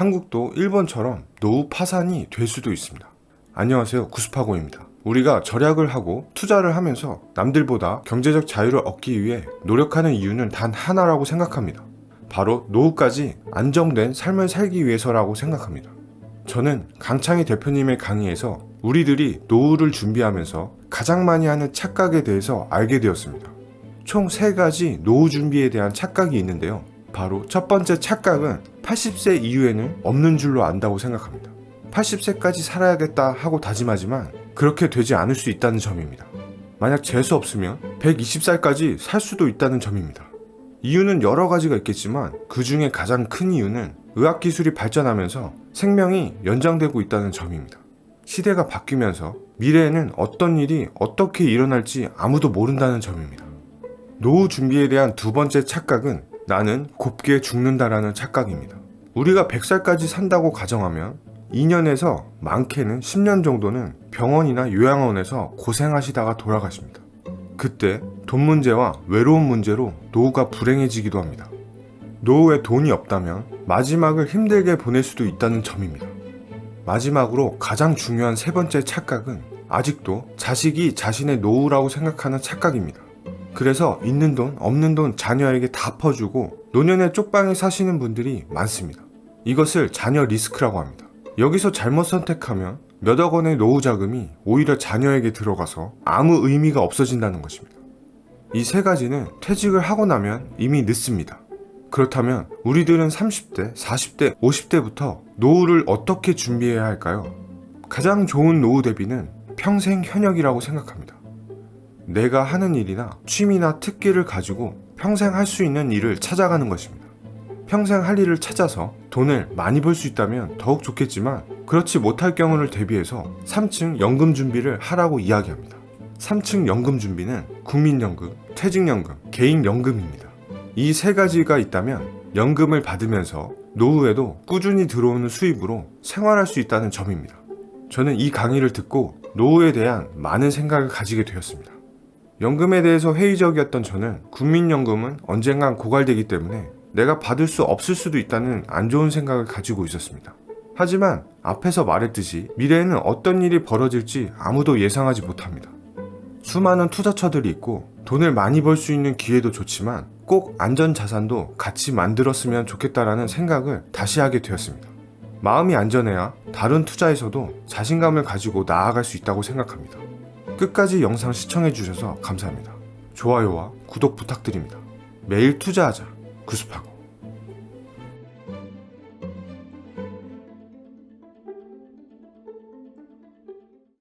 한국도 일본처럼 노후 파산이 될 수도 있습니다. 안녕하세요, 구스파고입니다. 우리가 절약을 하고 투자를 하면서 남들보다 경제적 자유를 얻기 위해 노력하는 이유는 단 하나라고 생각합니다. 바로 노후까지 안정된 삶을 살기 위해서라고 생각합니다. 저는 강창희 대표님의 강의에서 우리들이 노후를 준비하면서 가장 많이 하는 착각에 대해서 알게 되었습니다. 총 3가지 노후 준비에 대한 착각이 있는데요. 바로 첫 번째 착각은 80세 이후에는 없는 줄로 안다고 생각합니다. 80세까지 살아야겠다 하고 다짐하지만 그렇게 되지 않을 수 있다는 점입니다. 만약 재수 없으면 120살까지 살 수도 있다는 점입니다. 이유는 여러 가지가 있겠지만 그 중에 가장 큰 이유는 의학기술이 발전하면서 생명이 연장되고 있다는 점입니다. 시대가 바뀌면서 미래에는 어떤 일이 어떻게 일어날지 아무도 모른다는 점입니다. 노후 준비에 대한 두 번째 착각은 나는 곱게 죽는다라는 착각입니다. 우리가 100살까지 산다고 가정하면 2년에서 많게는 10년 정도는 병원이나 요양원에서 고생하시다가 돌아가십니다. 그때 돈 문제와 외로움 문제로 노후가 불행해지기도 합니다. 노후에 돈이 없다면 마지막을 힘들게 보낼 수도 있다는 점입니다. 마지막으로 가장 중요한 세 번째 착각은 아직도 자식이 자신의 노후라고 생각하는 착각입니다. 그래서 있는 돈, 없는 돈 자녀에게 다 퍼주고 노년에 쪽방에 사시는 분들이 많습니다. 이것을 자녀 리스크라고 합니다. 여기서 잘못 선택하면 몇억 원의 노후 자금이 오히려 자녀에게 들어가서 아무 의미가 없어진다는 것입니다. 이 3가지는 퇴직을 하고 나면 이미 늦습니다. 그렇다면 우리들은 30대, 40대, 50대부터 노후를 어떻게 준비해야 할까요? 가장 좋은 노후 대비는 평생 현역이라고 생각합니다. 내가 하는 일이나 취미나 특기를 가지고 평생 할 수 있는 일을 찾아가는 것입니다. 평생 할 일을 찾아서 돈을 많이 벌 수 있다면 더욱 좋겠지만 그렇지 못할 경우를 대비해서 3층 연금 준비를 하라고 이야기합니다. 3층 연금 준비는 국민연금, 퇴직연금, 개인연금입니다. 이 3가지가 있다면 연금을 받으면서 노후에도 꾸준히 들어오는 수입으로 생활할 수 있다는 점입니다. 저는 이 강의를 듣고 노후에 대한 많은 생각을 가지게 되었습니다. 연금에 대해서 회의적이었던 저는 국민연금은 언젠간 고갈되기 때문에 내가 받을 수 없을 수도 있다는 안 좋은 생각을 가지고 있었습니다. 하지만 앞에서 말했듯이 미래에는 어떤 일이 벌어질지 아무도 예상하지 못합니다. 수많은 투자처들이 있고 돈을 많이 벌 수 있는 기회도 좋지만 꼭 안전자산도 같이 만들었으면 좋겠다라는 생각을 다시 하게 되었습니다. 마음이 안전해야 다른 투자에서도 자신감을 가지고 나아갈 수 있다고 생각합니다. 끝까지 영상 시청해주셔서 감사합니다. 좋아요와 구독 부탁드립니다. 매일 투자하자. 구스파고.